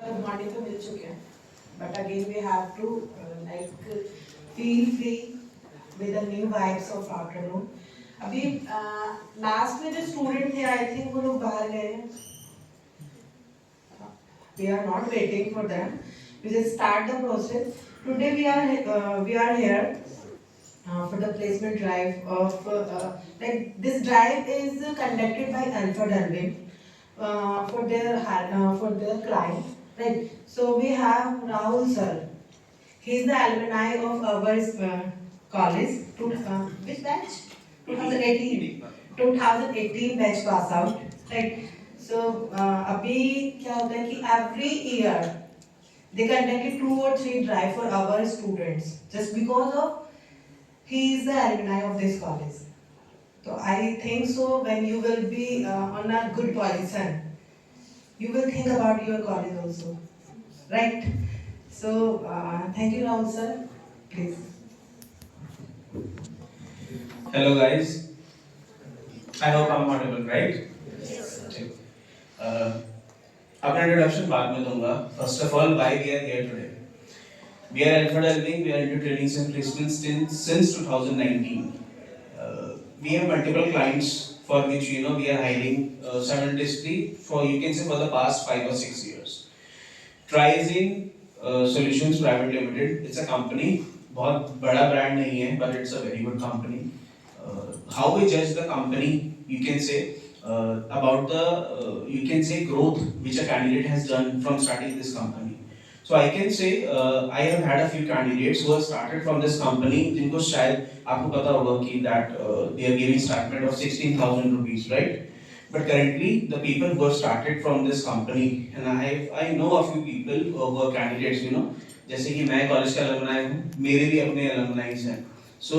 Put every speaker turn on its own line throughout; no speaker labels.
घुमाने तो मिल चुके हैं, but again we have to feel free with the new vibes of afternoon. अभी लास्ट में जो स्टूडेंट थे आई थिंक वो लोग बाहर गए हैं. We are not waiting for them. We just start the process. Today we are here for the placement drive of this drive is conducted by Alpha Darwin for their client, right? So we have Rahul sir. He is the alumni of our college. Which batch? 2018. 2018 batch pass out, right? So अभी क्या होता है कि every year they conducted 2 or 3 drive for our students just because of he is the alumni of this college. So I think so when you will be on a good position, you will think about your college also, right? So thank you, Rahul sir. Please.
Hello guys. I hope I'm audible, right? अपना introduction बाद में दूंगा. First of all, why we are here today? We are Alpha Delving. We are into trainings and placements since 2019. We have multiple clients for which we are hiring simultaneously for for the past 5 or 6 years. Trizine Solutions Private Limited. It's a company. बहुत बड़ा brand नहीं है, but it's a very good company. How we judge the company, you can say. About the growth which a candidate has done from starting this company. So I can say I have had a few candidates who have started from this company जिनको शायद आपको पता होगा कि that they are giving stipend of 16,000 rupees, right? But currently the people who have started from this company, and I know a few people who are candidates, जैसे कि मैं college का alumni हूँ, मेरे भी अपने alumni हैं. So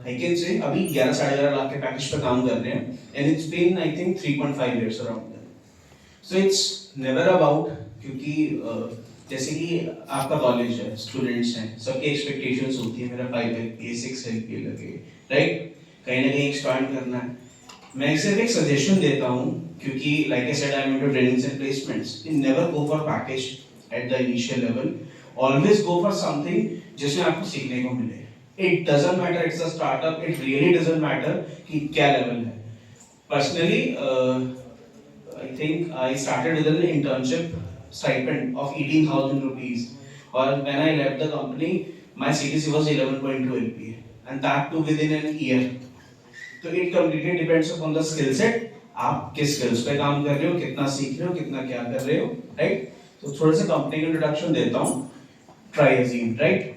I can say अभी 11-11.5 लाख के पैकेज पर काम कर रहे हैं, and it's been I think 3.5 years around them. So it's never about क्योंकि जैसे कि आपका कॉलेज है, स्टूडेंट्स हैं, सबकी एक्सपेक्टेशंस होती है मेरा 5 LPA 6 LPA लगे, राइट? कहीं ना कहीं एक्सपांड करना है. मैं सिर्फ एक सजेशन देता हूँ क्योंकि like I said, I'm into trainings and placements. You never go for package at the initial level. Always go for something जिसमें आपको सीखने को मिले. It doesn't matter it's a startup. It really doesn't matter कि क्या level है. Personally, I think I started with an internship stipend of 18,000 rupees. Or when I left the company, my CTC was 11.2 LPA, and that too within an year. So it completely depends upon the skill set. आप किस skills पे काम कर रहे हो, कितना सीख रहे हो, कितना क्या कर रहे हो, right? तो थोड़े से company का introduction देता हूँ. Trizine, right?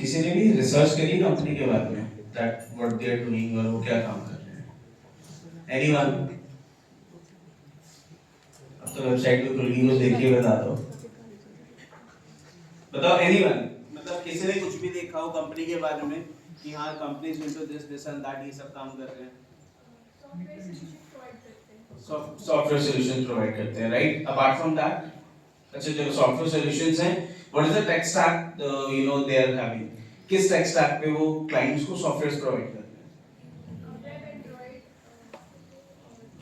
किसी ने भी रिसर्च करी कंपनी के बारे में that what they are doing और वो क्या काम कर रहे हैं? Anyone? अब तो वेबसाइट पे खुल गई, कुछ देखिए बता दो. बताओ anyone? मतलब किसी ने कुछ भी देखा हो कंपनी के बारे में कि हाँ company into this and that ये सब काम कर रहे हैं? Software solutions provide करते हैं, right? Apart from that, अच्छा चलो software solutions हैं. What is the tech stack they are having? किस tech stack पे वो clients को softwares provide करते हैं?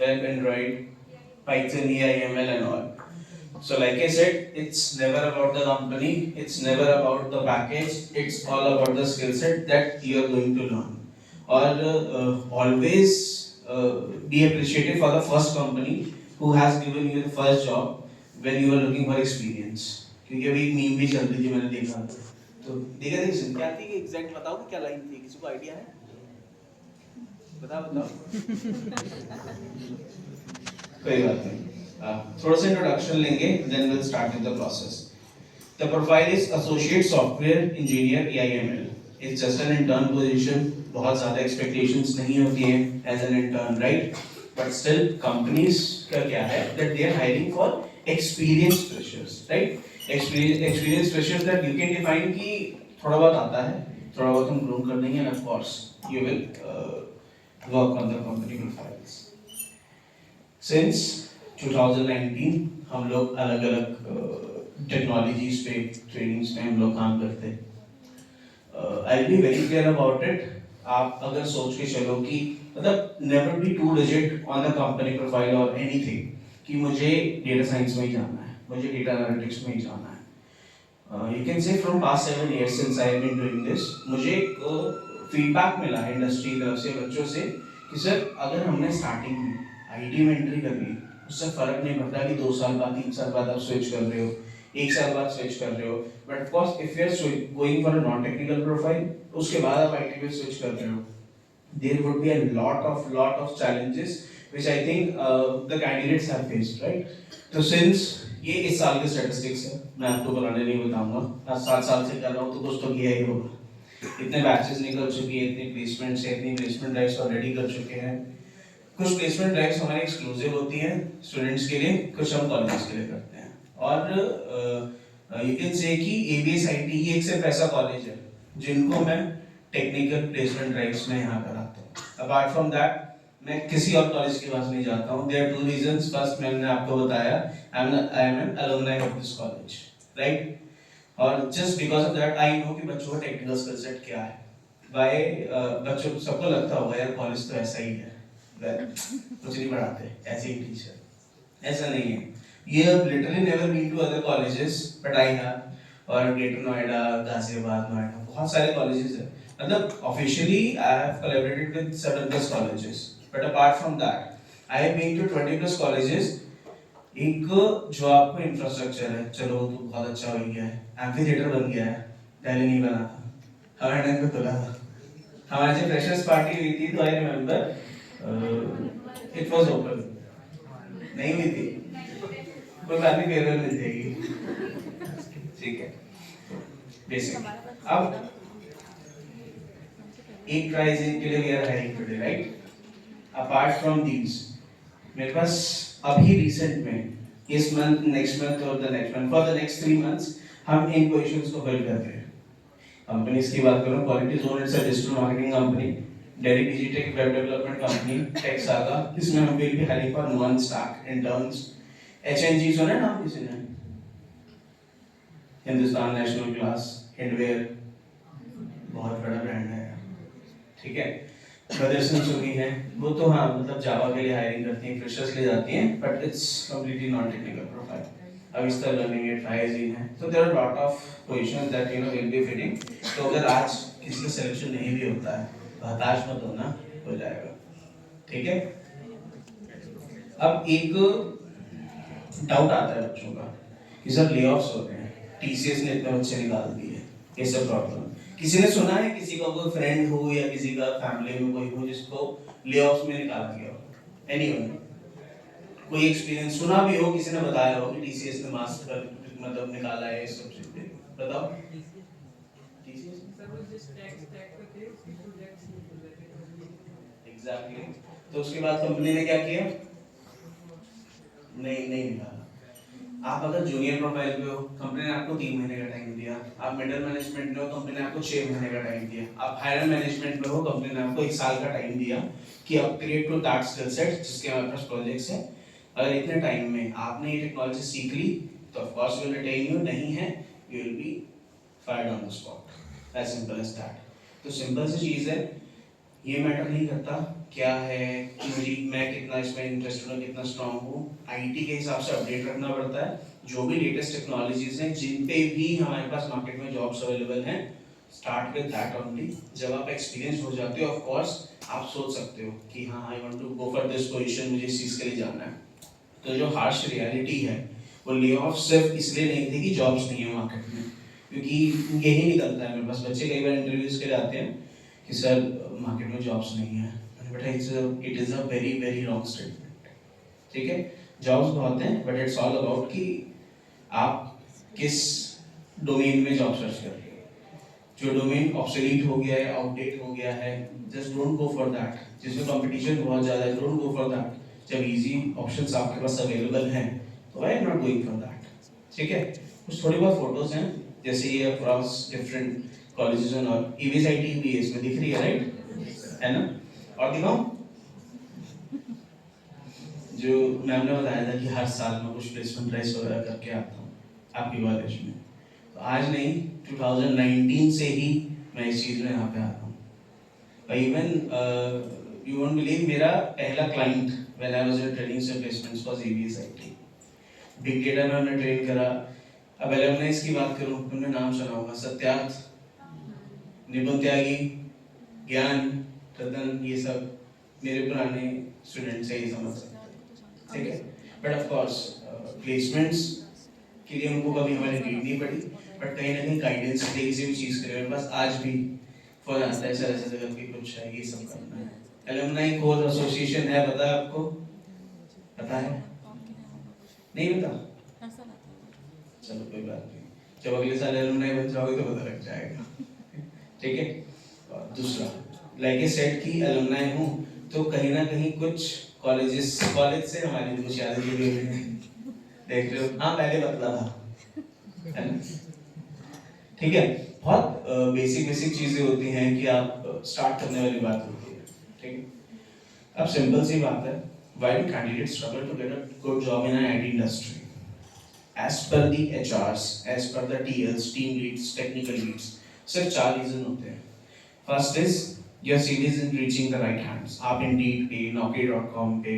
Web, Android, Python, EIML and all. So like I said, it's never about the company, it's never about the package, it's all about the skill set that you are going to learn. Or always be appreciative for the first company who has given you the first job when you are looking for experience. क्योंकि अभी एक meme भी चल रही थी, मैंने देखा तो देखा थी क्या थी, एग्जैक्ट बताओ कि क्या लाइन थी, किसी को आइडिया है? बताओ कोई बात नहीं, थोड़ा सा इंट्रोडक्शन लेंगे, then we'll start with the process. The profile is associate software engineer EIML. It's just an intern position, बहुत ज़्यादा एक्सपेक्टेशंस नहीं होती हैं as an intern, right? But still companies का क्या है that they are hiring for experienced freshers, right? Experienced freshers that you can define कि थोड़ा बहुत आता है, थोड़ा बहुत हम ग्रूम कर देंगे, end of course you will work on the company profiles. Since 2019 हम लोग अलग अलग टेक्नोलॉजीज पे ट्रेनिंग्स में हम लोग काम करते हैं। I will be very clear about it. आप अगर सोच के चलो कि मतलब never be too rigid on the company profile और एनीथिंग कि मुझे डेटा साइंस में ही जाना है, मुझे डेटा एनालिटिक्स में ही जाना है। You can say from past 7 years since I have been doing this, मुझे फीडबैक मिला है इंडस्ट्री की तरफ से, बच्चों से, कि सर अगर हमने स्टार्टिंग में आईटी में एंट्री कर ली, उससे फर्क नहीं पड़ता कि 2 साल बाद 3 साल बाद आप स्विच कर रहे हो, 1 साल बाद स्विच कर रहे हो, but of course if you are going for a non technical profile, उसके बाद आप आईटी में स्विच कर रहे हो, there would be a lot of challenges which I think the candidates have faced, right? तो since ये इस साल के statistics है, मैं आपको पुराने नहीं बताऊंगा, आज 7 साल से कर रहा हूँ तो कुछ तो किया ही होगा। इतने बैचेस निकल चुकी है, इतनी प्लेसमेंट्स है, इतनी प्लेसमेंट ड्राइव्स ऑलरेडी कर चुके हैं। कुछ प्लेसमेंट ड्राइव्स हमारी एक्सक्लूसिव होती हैं स्टूडेंट्स के लिए, कुछ हम कॉलेजेस के लिए करते हैं। और यू कैन से कि एबीएस आईटी ही एक सिर्फ ऐसा कॉलेज है जिनको मैं टेक्निकल प्लेसमेंट ड्राइव्स में यहाँ कराता हूँ। अपार्ट फ्रॉम दैट मैं किसी और कॉलेज के पास नहीं जाता हूँ। There are 2 reasons. फर्स्ट, मैंने आपको बताया, I am an alumni of this college, right? और just because of that I know कि बच्चों का टेक्निकल स्किल सेट क्या है। बाय बच्चों सबको लगता होगा यार कॉलेज तो ऐसा ही है, कुछ नहीं पढ़ाते, ऐसे ही टीचर। ऐसा नहीं है। You have literally never been to other colleges, but I have. और ग्रेटर नोएडा, गाजियाबाद, नोएडा, बहुत सारे कॉलेजेस हैं। मतलब officially I have collaborated with 7+ colleges, but apart from that, I have been to 20+ colleges। एक जो आपको इंफ्रास्ट्रक्चर है, चलो तो बहुत अच्छा हो गया है, एम्फी थिएटर बन गया है, पहले नहीं बना था, हमारे टाइम पे खुला था। हमारी जब फ्रेशर्स पार्टी हुई थी तो I remember it was open, नहीं हुई थी, कोई बात नहीं, फेयरवेल मिल जाएगी, ठीक है। बेसिक अब एक प्राइज के लिए we are hiring today, right? Apart from these मेरे पास अभी रिसेंट में इस मंथ, नेक्स्ट मंथ और the next month, for the next 3 months हम इन पोजीशंस को फिल कर रहे हैं। कंपनीज की बात करूं, Quality Zone it's a digital marketing company, Daily Digitech web development company, Tech Saga, इसमें हम will be hiring for 1 stack interns। HNG सुना है नाम किसी ने? हिंदुस्तान नेशनल क्लास, हिंडवेयर, बहुत बड़ा ब्रांड है, ठीक है। मदरसन सुनी है, वो तो हाँ मतलब जावा के लिए हायरिंग करती हैं, फ्रेशर्स ले जाती हैं, but it's completely non technical profile. अब इस तरह लर्निंग एट फाइजीन है, तो there are lot of positions that you know will be fitting. तो अगर आज किसी का सिलेक्शन नहीं भी होता है तो हताश मत होना, हो जाएगा, ठीक है। अब एक डाउट आता है बच्चों का कि सर ले ऑफ्स हो रहे हैं, टीसीएस ने इतने बच्चे निकाल दिए, ये सब प्रॉब्लम। किसी ने सुना है किसी का कोई फ्रेंड हो या किसी का फैमिली में कोई हो जिसको ले ऑफ्स में निकाला गया हो? एनीवन? कोई एक्सपीरियंस सुना भी हो, किसी ने बताया हो कि टीसीएस ने मास कर मतलब निकाला है, ये सब चीजें बताओ। TCS exactly. तो उसके बाद कंपनी ने क्या किया? नहीं निकाला। आप अगर जूनियर प्रोफाइल पे हो, कंपनी ने आपको 3 महीने का टाइम दिया। आप मिडिल मैनेजमेंट में हो, कंपनी ने आपको 6 महीने का टाइम दिया। आप हायर मैनेजमेंट में हो, कंपनी ने आपको 1 साल का टाइम दिया कि upgrade to that skill set जिसके हमारे पास प्रोजेक्ट्स हैं। अगर इतने टाइम में आपने ये टेक्नोलॉजी सीख ली तो of course we will retain you, नहीं है you will be fired on the spot, as simple as that. तो सिंपल सी चीज़ है, ये मैटर नहीं करता क्या है कि मुझे मैं कितना इसमें इंटरेस्टेड हूँ, कितना स्ट्रांग हूँ। आईटी के हिसाब से अपडेट रखना पड़ता है, जो भी लेटेस्ट टेक्नोलॉजीज हैं जिन पे भी हमारे पास मार्केट में जॉब्स अवेलेबल हैं, स्टार्ट विद दैट ओनली। जब आप एक्सपीरियंस हो जाते हो ऑफ कोर्स आप सोच सकते हो कि हाँ I want to go for this position, मुझे इस चीज़ के लिए जाना है। तो जो हार्श रियलिटी है वो ले ऑफ सिर्फ इसलिए नहीं थी कि जॉब्स नहीं है मार्केट में, क्योंकि यही निकलता है मेरे पास बच्चे कई बार इंटरव्यूज के लिए आते हैं कि सर मार्केट में जॉब्स नहीं है, but it is a very wrong statement, ठीक है। जॉब्स बहुत हैं बट इट्स ऑल अबाउट कि आप किस डोमेन में जॉब सर्च कर रहे हो, जो डोमेन ऑब्सोलीट हो गया है, आउटडेट हो गया है, just don't go for that. जिसमें कंपटीशन बहुत ज़्यादा है, डोंट गो फॉर दैट। जब इजी ऑप्शंस आपके पास अवेलेबल हैं तो why not going for that. ठीक है, कुछ थोड़ी बहुत फोटोज हैं जैसे ये across different colleges and all. EVSIT भी है इसमें, दिख रही है राइट, है ना। और दिखाओ, जो मैम ने बताया था कि हर साल मैं कुछ प्लेसमेंट ड्राइव वगैरह करके आता हूँ आपके कॉलेज में, तो आज नहीं 2019 से ही मैं इस चीज़ में यहाँ पे आता हूँ। इवन यू वोंट बिलीव, मेरा पहला client when I was in training and placements was EVSIT. Big data में हमने ट्रेन करा। अब एलुमनाइज की बात करूँ, तुमने नाम सुना होगा, सत्यार्थ, निपुण त्यागी, ज्ञान, रतन, ये सब मेरे पुराने स्टूडेंट्स हैं, ये समझ सकते हैं। ठीक है, बट ऑफ कोर्स प्लेसमेंट्स के लिए उनको कभी हमारी नीड नहीं पड़ी, बट कहीं ना कहीं गाइडेंस के लिए किसी भी चीज़ के लिए मेरे पास आज भी फोन आता है, सर ऐसे जगह की कुछ है, ये सब करना है। एलुमनाई कोर एसोसिएशन है, पता है आपको? पता है? नहीं पता? चलो कोई बात नहीं, जब अगले साल एलुमनाई बन जाओगे तो पता लग जाएगा। ठीक है, और दूसरा लाइक ए सेट की एलुमनाई हूँ तो कहीं ना कहीं कुछ कॉलेज से हमारी कुछ यादें जुड़ी हुई हैं, देख रहे हो। हाँ पहले बदला था, है ना। ठीक है, बहुत बेसिक चीजें होती हैं कि आप स्टार्ट करने वाली बात होती है। ठीक है, अब सिंपल सी बात है, why do candidates struggle to get a good job in IT industry? As per the HRs, as per the TLs, team leads, technical leads, सिर्फ 4 रीजन होते हैं। First is your CV is in reaching the right hands. आप Indeed पे, naukri.com पे,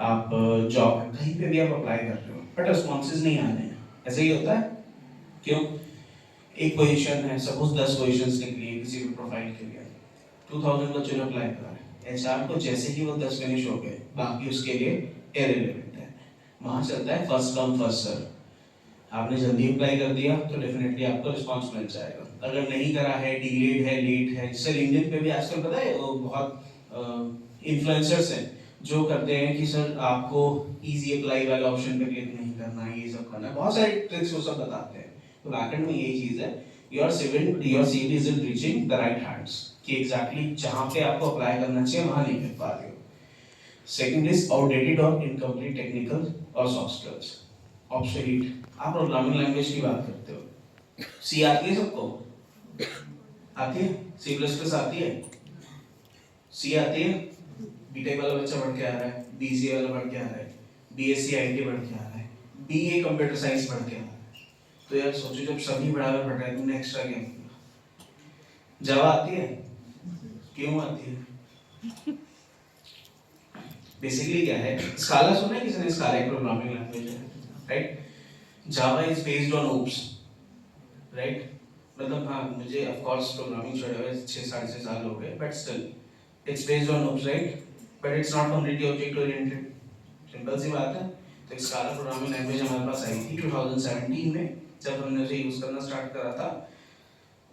आप job कहीं पे भी आप अप्लाई कर रहे हो बट रिस्पॉन्सेज नहीं आ रहे हैं, ऐसे ही होता है। क्यों? एक पोजीशन है, सपोज 10 पोजीशंस निकली है किसी भी प्रोफाइल के लिए, 2000 बच्चों ने अप्लाई करा है, एचआर को जैसे ही वो 10 फिनिश हो गए बाकी उसके लिए इररिलेवेंट है। वहां चलता है फर्स्ट कम फर्स्ट सर्व। आपने जल्दी अप्लाई कर दिया तो डेफिनेटली आपको रिस्पांस मिल जाएगा, अगर नहीं करा है, डिलेड है, लेट है, जैसे लिंक्डइन पे भी आजकल पता है वो बहुत इन्फ्लुएंसर्स हैं जो करते हैं कि सर आपको इजी अप्लाई वाला ऑप्शन पे क्लिक नहीं करना है, ये सब करना है, बहुत सारे ट्रिक्स वो सब बताते हैं। तो बैकएंड में यही चीज है, your CV is reaching the right hands, कि एग्जैक्टली जहां पे आपको अप्लाई करना चाहिए वहां नहीं कर पा रहे हो। सेकंड इज आउटडेटेड और इनकम्प्लीट टेक्निकल और सॉफ्ट स्किल्स, ऑब्सोलीट। आप प्रोग्रामिंग लैंग्वेज की बात करते हो, सी आती है सबको? आती है? सी प्लस प्लस आती है? सी आती है? बीटेक वाला बच्चा पढ़ के आ रहा है, बीसीए वाला पढ़ के आ रहा है, बीएससी आईटी पढ़ के आ रहा है, बीए कंप्यूटर साइंस पढ़ के आ रहा है, तो यार सोचो जब सभी बराबर पढ़ रहे हैं तुमने एक्स्ट्रा क्या किया? जावा आती है? क्यों आती है? बेसिकली क्या है, स्काला सुना है किसी ने? स्काला एक प्रोग्रामिंग लैंग्वेज है, right? Java is based on OOPs, right? मतलब हाँ, मुझे ऑफ कोर्स प्रोग्रामिंग छोड़े हुए 6-6.5 साल हो गए, but still it's based on OOPs, right? But it's not completely object oriented, simple सी बात है। तो स्काला प्रोग्रामिंग लैंग्वेज हमारे पास आई थी 2017 में, जब हमने उसे यूज करना स्टार्ट करा था।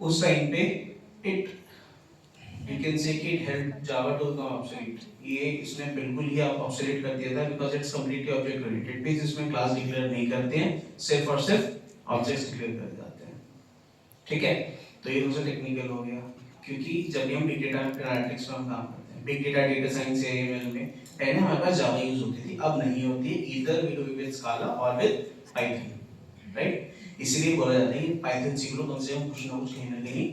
उस टाइम पे इट you can say कि it helped Java to become obsolete। ये इसने बिल्कुल ही obsolete कर दिया था because it's completely object oriented based, इसमें क्लास डिक्लेयर नहीं करते हैं, सिर्फ और सिर्फ ऑब्जेक्ट्स डिक्लेयर कर जाते हैं। ठीक है, तो ये दूसरा टेक्निकल हो गया, क्योंकि जब भी हम बिग डेटा एनालिटिक्स में हम काम करते हैं, big data, data science, AML में पहले हमारे पास जावा यूज होती थी, अब नहीं होती है, either we do with Scala और विद पाइथन, राइट? इसीलिए बोला जाता है कि पाइथन सीख लो, कम से कम कुछ ना कुछ कहीं ना कहीं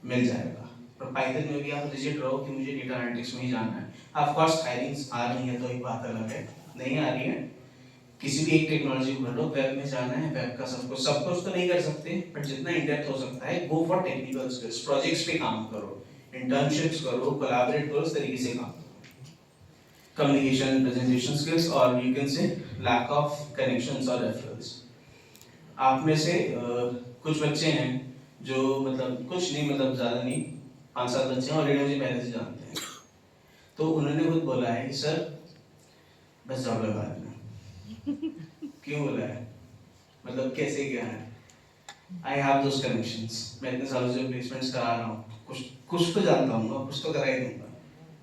मिल जाएगा। पर पाइथन में भी आप रिजिड रहो कि मुझे डेटा एनालिटिक्स में ही जाना है। ऑफ कोर्स हायरिंग्स आ रही है तो एक बात अलग है, नहीं आ रही है किसी भी एक टेक्नोलॉजी को लो, वेब में जाना है, वेब का सब कुछ तो नहीं कर सकते, बट जितना इन डेप्थ हो सकता है go for technical skills, projects पे काम करो, इंटर्नशिप्स करो, कोलैबोरेट करो, इस तरीके से काम करो। कम्युनिकेशन, प्रेजेंटेशन स्किल्स, और you can say lack of connections और रेफरल्स। आप में से कुछ बच्चे हैं जो मतलब कुछ नहीं, मतलब ज्यादा नहीं, 5-7 बच्चे हैं ऑलरेडी मुझे पहले से जानते हैं, तो उन्होंने खुद बोला है कि सर बस जॉब लगा देना। क्यों बोला है, मतलब कैसे क्या है? आई हैव दोस कनेक्शंस, मैं इतने सालों से प्लेसमेंट्स करा रहा हूँ, कुछ तो जानता हूँ, कुछ तो करा ही दूंगा।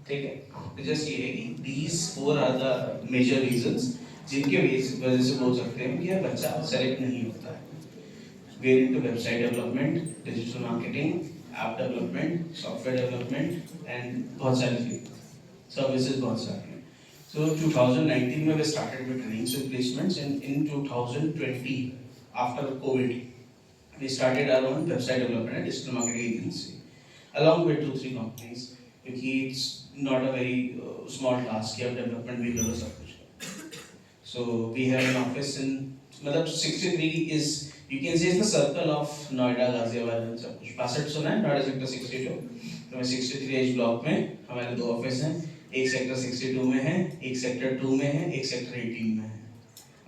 ठीक है, तो जस्ट ये है कि these 4 are the major reasons जिनके वजह से बोल सकते हैं कि बच्चा सेलेक्ट नहीं होता है। We're into website development, digital marketing, app development, software development and बहुत सारी चीज़ें, सर्विसेज बहुत सारी हैं. So 2019 में we started with trainings and placements, and in 2020 after COVID we started our own website development and digital marketing agency along with 2-3 companies, क्योंकि it's not a very small task कि आप development भी करो सब कुछ. So we have an office in, मतलब 63 is, you can say it's the circle of Noida, Ghaziabad and सब कुछ. 65 सुना है, Noida sector 62. तो 63 H block में हमारे 2 ऑफिस हैं. एक सेक्टर 62 में है, एक सेक्टर 2 में है, एक सेक्टर 18 में है.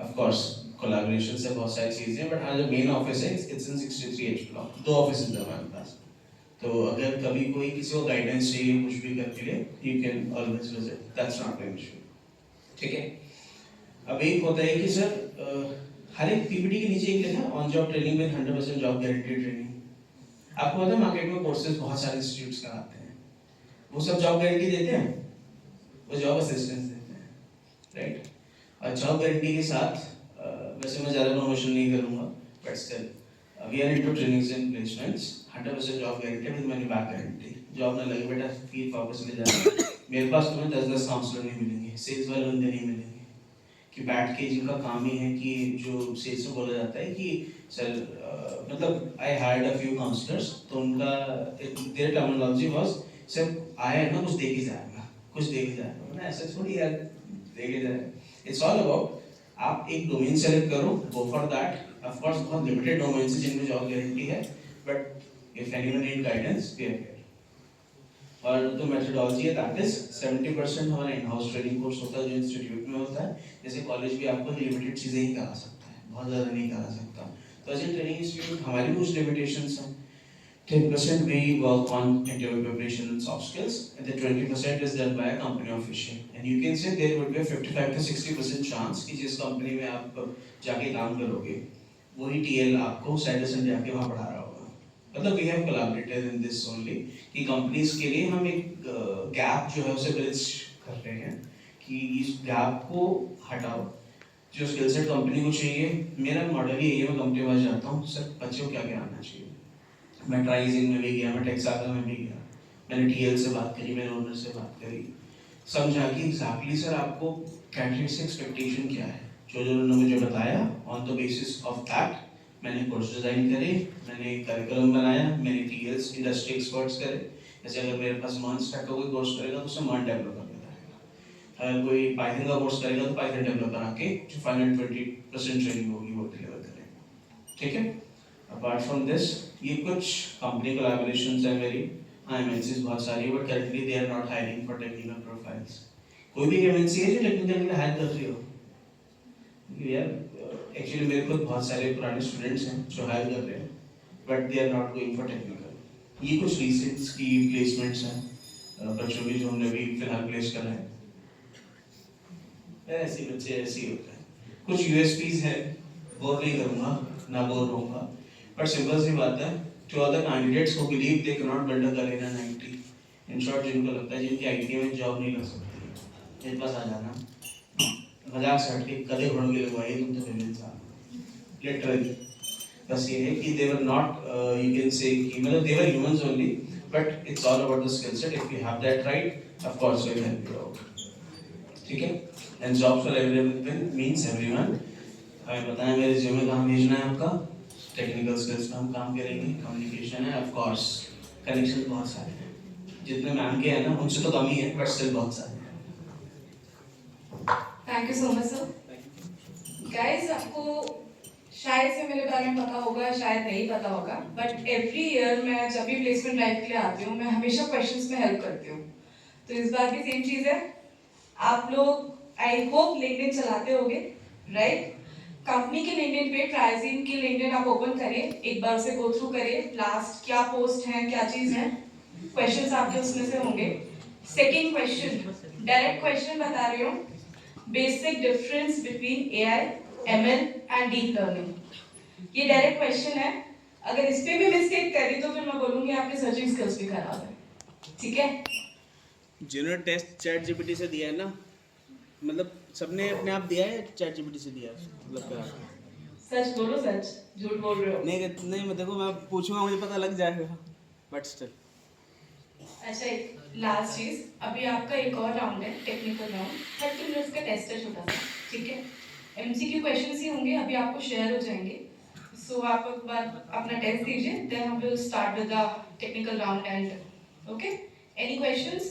Of course कोलैबोरेशन से बहुत सारी चीजें, बट हमारा जो मेन ऑफिस है it's in 63 H block. 2 office हैं हमारे पास. तो अगर कभी कोई किसी को गाइडेंस चाहिए कुछ भी करके लिए, you can always visit. That's not an issue. ठीक है. अब एक होता है कि सर हर एक पीपीटी के नीचे एक लिखा ऑन जॉब ट्रेनिंग में 100% जॉब गारंटी ट्रेनिंग. आपको पता है मार्केट में कोर्सेज बहुत सारे इंस्टीट्यूट्स कराते हैं, वो सब जॉब गारंटी देते हैं, वो जॉब असिस्टेंस देते हैं, राइट. और जॉब गारंटी के साथ वैसे मैं ज़्यादा प्रमोशन नहीं करूँगा, but still we are into trainings and placements. 100% job guarantee with money back guarantee. Job ना लगे बेटा फील वापस ले जाना. मेरे पास तुम्हें 10-10 काउंसलर नहीं मिलेंगे, सेल्स वाले बंदे नहीं मिलेंगे कि बैठ के जिनका काम ही है कि जो सेल्स में बोला जाता है कि सर मतलब I hired a few counsellors, तो उनका देयर टर्मिनोलॉजी वाज सर आया ना कुछ दे के जाएगा, कुछ दे के जाएगा. ना ऐसा थोड़ी यार दे के जाएगा. इट्स ऑल अबाउट आप एक डोमेन सेलेक्ट करो, go for that. Of course बहुत लिमिटेड डोमेन्स हैं जिनमें जॉब गारंटी है, but if anyone need guidance we are here. और जो मेथोडोलॉजी है दैट इज 70% हमारा इन हाउस ट्रेनिंग कोर्स होता है जो इंस्टीट्यूट में होता है. जैसे कॉलेज भी आपको लिमिटेड चीज़ें ही करा सकता है, बहुत ज़्यादा नहीं करा सकता. तो एज ए ट्रेनिंग इंस्टीट्यूट हमारी कुछ लिमिटेशंस हैं. 10% we work on interview preparation and soft skills, and the 20% is done by a company official. And you can say there would be a 55 to 60% chance कि जिस company में आप जाके काम करोगे वही TL आपको सैटरडे संडे आके वहाँ पढ़ा रहा होगा. मतलब we have collaborated in this only कि कंपनीज के लिए हम एक गैप जो है उसे ब्रिज कर रहे हैं कि इस गैप को हटाओ. जो स्किल सेट कंपनी को चाहिए, मेरा मॉडल ही है, मैं कंपनी में जाता हूँ सर बच्चों क्या क्या आना चाहिए. मैं ट्राइजिंग में भी गया, मैं टेक्सागा में भी गया, मैंने TL से बात करी, मैंने ओनर से बात करी, समझा कि एग्जैक्टली सर आपको कैंडिडेट से एक्सपेक्टेशन क्या है. जो जो उन्होंने मुझे बताया on the basis of that मैंने कोर्स डिज़ाइन करे, मैंने करिकुलम बनाया, मैंने TLs इंडस्ट्री एक्सपर्ट्स करे. जैसे अगर मेरे पास मर्न स्टैक का कोई कोर्स करेगा तो उसे मर्न डेवलपर कराएगा. अगर कोई पाइथन का कोर्स करेगा तो पाइथन डेवलपर आके जो फाइनल 20% ट्रेनिंग होगी वो डिलीवर करेगा. ठीक है. अपार्ट फ्रॉम दिस ये कुछ कंपनी कोलैबोरेशंस हैं मेरी. हाँ एमएनसीज बहुत सारी है, but currently they are not hiring for technical profiles. कोई भी एमएनसी है जो टेक्निकल के लिए हायर कर रही हो यार, एक्चुअली मेरे खुद बहुत सारे पुराने स्टूडेंट्स हैं जो हायर कर रहे हैं, but they are not going for technical. ये कुछ रिसेंट्स की प्लेसमेंट्स हैं बच्चों की जो हमने अभी फिलहाल प्लेस करा है. ऐसे बच्चे ऐसे ही होते हैं. कुछ यूएसपीज हैं, बोर नहीं करूँगा, ना बोर रहूँगा, बट सिंपल सी बात है to other candidates who believe they can not build a career in IT. In short जिनको लगता है जिनकी आईटी में जॉब नहीं लग सकती, मेरे पास आ जाना. मजाक से हट के कदे घोड़ के लगवाइए तुम तो फिर इंसान लिटरली. बस ये है कि they were not you can say कि मतलब they were humans only, but it's all about the skill set. If you have that right of course we will help you out. ठीक है. And jobs for everyone means everyone. हमें बताएं मेरे resume कहाँ भेजना है आपका. टेक्निकल स्किल्स में हम काम करेंगे, कम्युनिकेशन है, ऑफ कोर्स कनेक्शन बहुत सारे हैं. जितने मैम के हैं ना उनसे तो कम ही है, बट स्टिल बहुत सारे हैं.
Thank you so much sir. Guys आपको शायद से मेरे बारे में पता होगा, शायद नहीं पता होगा, बट एवरी ईयर मैं जब भी प्लेसमेंट ड्राइव के लिए आती हूँ मैं हमेशा क्वेश्चंस में हेल्प करती हूँ. तो इस बार भी सेम चीज़ है. आप लोग आई होप लिंक्डइन चलाते होंगे, राइट. कंपनी के लिंक्डइन पे ट्राइजिन के लिंक्डइन आप ओपन करिए, एक बार उसे गो थ्रू करिए, लास्ट क्या पोस्ट है क्या चीज़ है, क्वेश्चंस आपके उसमें से होंगे. सेकेंड क्वेश्चन, डायरेक्ट क्वेश्चन बता रही हूँ, basic difference between AI, ML and deep learning. ये डायरेक्ट क्वेश्चन है. अगर इस पे भी मिस्टेक करी तो फिर मैं बोलूंगी आपकी सर्चिंग स्किल्स भी खराब है. ठीक है.
जिन्होंने टेस्ट चैट जीपीटी से दिया है ना, मतलब सबने अपने आप दिया है चैट जीपीटी से दिया है, मतलब करा.
सच बोलो, सच झूठ बोल रहे हो.
नहीं मैं देखो मैं पूछूंगा मुझे पता लग जाएगा. बट स्टिल
अच्छा, एक लास्ट चीज, अभी आपका एक और राउंड है, टेक्निकल राउंड, 30 मिनट्स का टेस्ट है छोटा सा, ठीक है? एमसीक्यू क्वेश्चंस ही होंगे, अभी आपको शेयर हो जाएंगे। सो आप एक बार अपना टेस्ट दीजिए, देन हम will start with the technical round and okay. Any questions?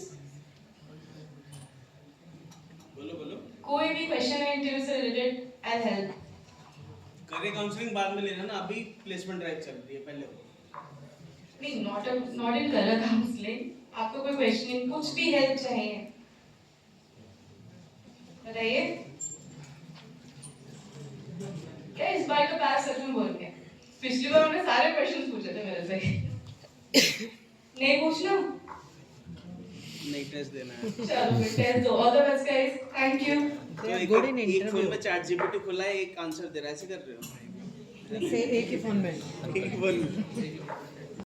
बोलो बोलो।
कोई भी क्वेश्चन है इंटरव्यू से related, I help.
Career counselling बाद में लेना ना, अभी प्लेसमेंट ड्राइव चल रही है, पहले हो।
नहीं, नॉट इन करियर काउंसलिंग, आपको कोई क्वेश्चनिंग, कुछ भी हेल्प चाहिए बताइए। क्या इस बार का बैच सच में बोल के? पिछली बार हमने सारे क्वेश्चंस पूछे थे मेरे से। नहीं पूछना?
नहीं, टेस्ट देना है।
चलो टेस्ट दो। All the best guys, thank you.
तो एक फोन में चैट जीपीटी खुला है, एक आंसर दे रहा है, ऐसे कर रहे हो?
एक ही फोन में
एक फोन